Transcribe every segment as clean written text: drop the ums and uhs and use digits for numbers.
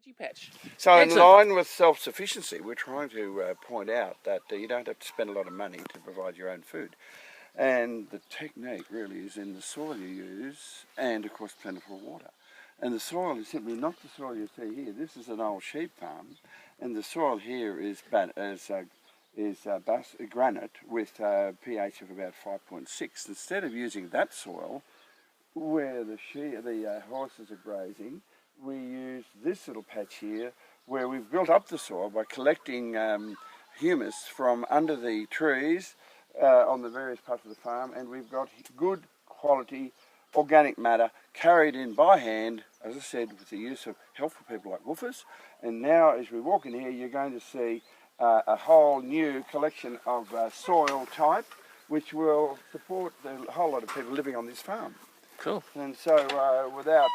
veggie patch. So Excellent. in line with self-sufficiency, we're trying to point out that you don't have to spend a lot of money to provide your own food. And the technique really is in the soil you use and, of course, plentiful water. And the soil is simply not the soil you see here. This is an old sheep farm, and the soil here is granite with a pH of about 5.6. Instead of using that soil where the horses are grazing, we use this little patch here where we've built up the soil by collecting humus from under the trees on the various parts of the farm, and we've got good quality organic matter carried in by hand, as I said, with the use of helpful people like woofers. And now as we walk in here, you're going to see a whole new collection of soil type which will support a whole lot of people living on this farm. Cool. And so without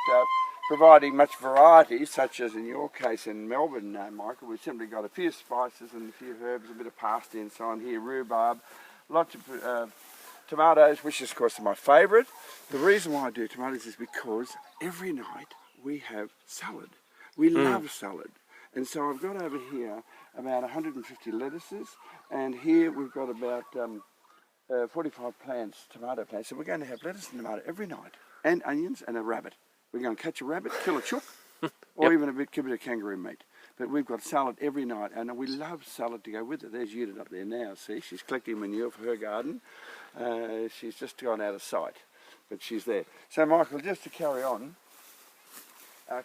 providing much variety, such as in your case in Melbourne, Michael, we've simply got a few spices and a few herbs, a bit of pasta and so on here, rhubarb, lots of tomatoes, which is, of course, my favourite. The reason why I do tomatoes is because every night we have salad. We love salad. And so I've got over here about 150 lettuces, and here we've got about 45 tomato plants. So we're going to have lettuce and tomato every night, and onions and a rabbit. We're going to catch a rabbit, kill a chook, or even a bit of kangaroo meat. But we've got salad every night, and we love salad to go with it. There's Yurt up there now, see, she's collecting manure for her garden. She's just gone out of sight, but she's there. So Michael, just to carry on,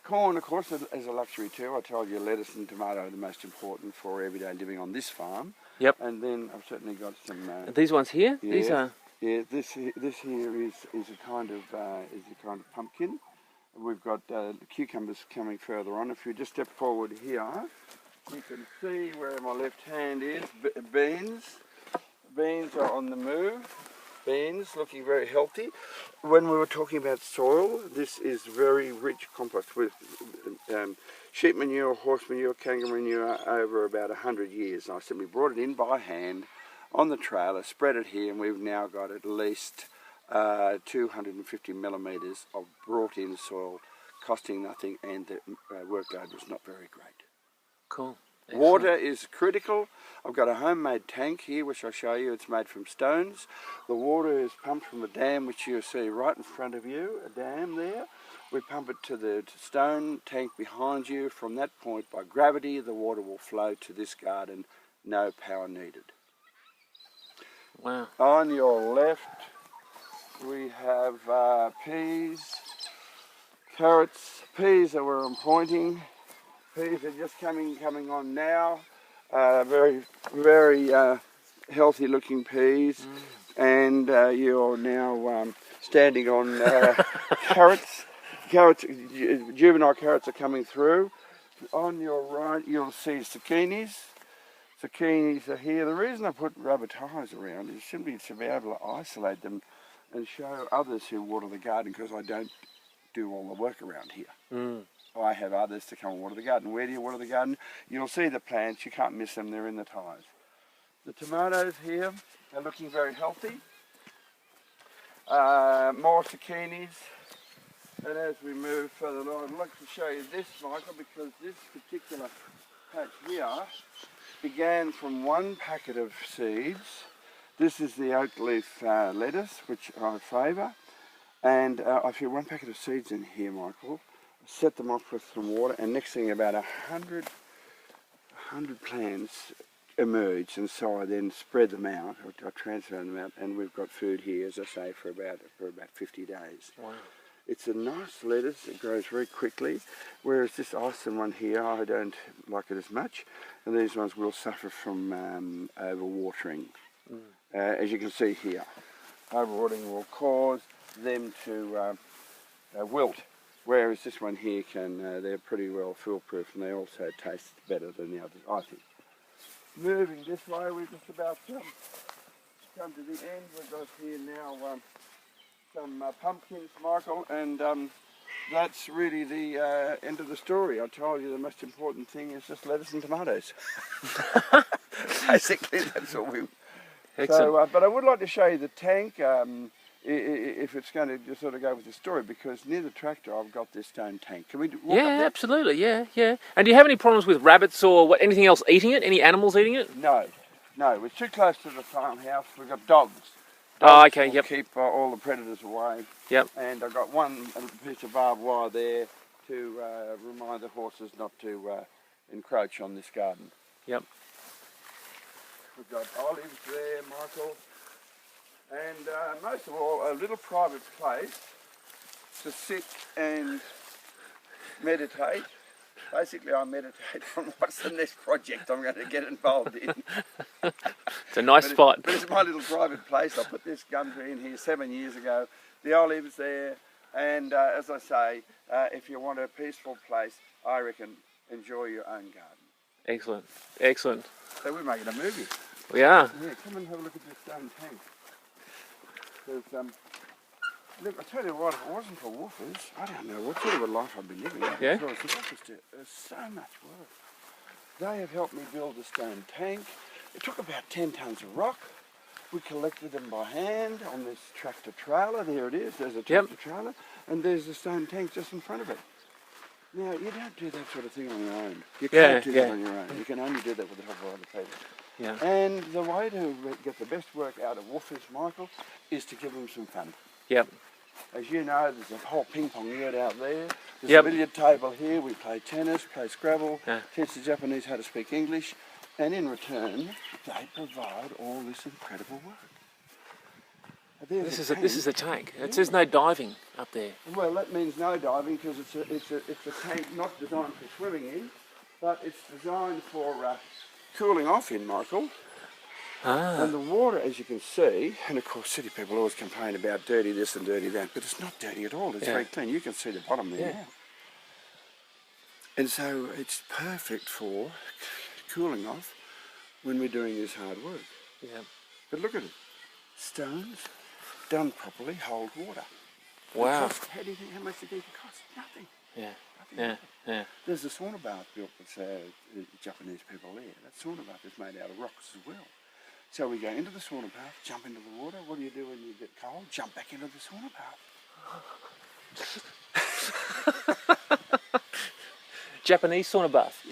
corn, of course, is a luxury too. I told you lettuce and tomato are the most important for everyday living on this farm. Yep. And then I've certainly got some... these ones here? Yeah, These are... Yeah, this here is a kind of pumpkin. We've got cucumbers coming further on. If you just step forward here, you can see where my left hand is, beans. Beans are on the move. Beans looking very healthy. When we were talking about soil, this is very rich compost with sheep manure, horse manure, kangaroo manure over about 100 years. And I simply brought it in by hand on the trailer, spread it here, and we've now got at least 250 millimetres of brought in soil, costing nothing, and the workload was not very great. Cool. Excellent. Water is critical. I've got a homemade tank here which I'll show you. It's made from stones. The water is pumped from a dam which you see right in front of you, a dam there. We pump it to the stone tank behind you. From that point, by gravity, the water will flow to this garden. No power needed. Wow. On your left, we have peas, carrots. Peas are where I'm pointing. Peas are just coming on now. Very, very healthy looking peas. And you're now standing on carrots. Juvenile carrots are coming through. On your right, you'll see zucchinis. Zucchinis are here. The reason I put rubber tyres around is simply to be able to isolate them and show others who water the garden, because I don't do all the work around here. I have others to come and water the garden. Where do you water the garden? You'll see the plants. You can't miss them. They're in the tyres. The tomatoes here are looking very healthy. More zucchinis. And as we move further on, I'd like to show you this, Michael, because this particular patch here began from one packet of seeds. This is the oak leaf lettuce, which I favour. And I threw one packet of seeds in here, Michael, set them off with some water, and next thing about 100 plants emerged, and so I then spread them out, I transferred them out, and we've got food here, as I say, for about 50 days. Wow. It's a nice lettuce, it grows very quickly, whereas this Austin one here, I don't like it as much, and these ones will suffer from overwatering. As you can see here, overwatering will cause them to wilt, whereas this one here they're pretty well foolproof, and they also taste better than the others, I think. Moving this way, we've just about come to the end. We've got here now some pumpkins, Michael, and that's really the end of the story. I told you the most important thing is just lettuce and tomatoes. Basically, that's all we... So, but I would like to show you the tank. if it's going to just sort of go with the story, because near the tractor I've got this stone tank. Can we walk up Yeah, there? absolutely. Yeah, yeah. And do you have any problems with rabbits or anything else eating it? Any animals eating it? No, we're too close to the farmhouse. We've got dogs. Oh, okay, will yep. keep all the predators away. Yep. And I've got one piece of barbed wire there to remind the horses not to encroach on this garden. Yep. We've got olives there, Michael. And most of all, a little private place to sit and meditate. Basically, I meditate on what's the next project I'm going to get involved in. It's a nice spot. But it's my little private place. I put this gum tree in here 7 years ago. The olives there. And as I say, if you want a peaceful place, I reckon enjoy your own garden. Excellent. Excellent. So we're making a movie. We are. Yeah, come and have a look at this stone tank. Look, I tell you what, if it wasn't for woofers, I don't know what sort of a life I'd be living. Yeah? Because the woofers do so much work. They have helped me build the stone tank. It took about 10 tons of rock. We collected them by hand on this tractor trailer. There it is. There's a tractor trailer. And there's the stone tank just in front of it. Now, you don't do that sort of thing on your own. You can't do that on your own. You can only do that with the help of other people. Yeah. And the way to get the best work out of woofers, Michael, is to give them some fun. Yep. As you know, there's a whole ping pong yurt out there. There's Yep. a billiard table here. We play tennis, play Scrabble, Yeah. teach the Japanese how to speak English. And in return, they provide all this incredible work. This is a tank. It says no diving up there. Well, that means no diving because it's a tank not designed for swimming in, but it's designed for cooling off in, Michael. Ah. And the water, as you can see, and of course city people always complain about dirty this and dirty that, but it's not dirty at all. It's very clean. You can see the bottom there. Yeah. And so it's perfect for cooling off when we're doing this hard work. Yeah. But look at it. Stones, done properly, hold water. Wow. How do you think, how much do you think it costs? Nothing. Yeah. Nothing. Yeah. Yeah. There's a sauna bath built with the Japanese people there. That sauna bath is made out of rocks as well. So we go into the sauna bath, jump into the water. What do you do when you get cold? Jump back into the sauna bath. Japanese sauna bath.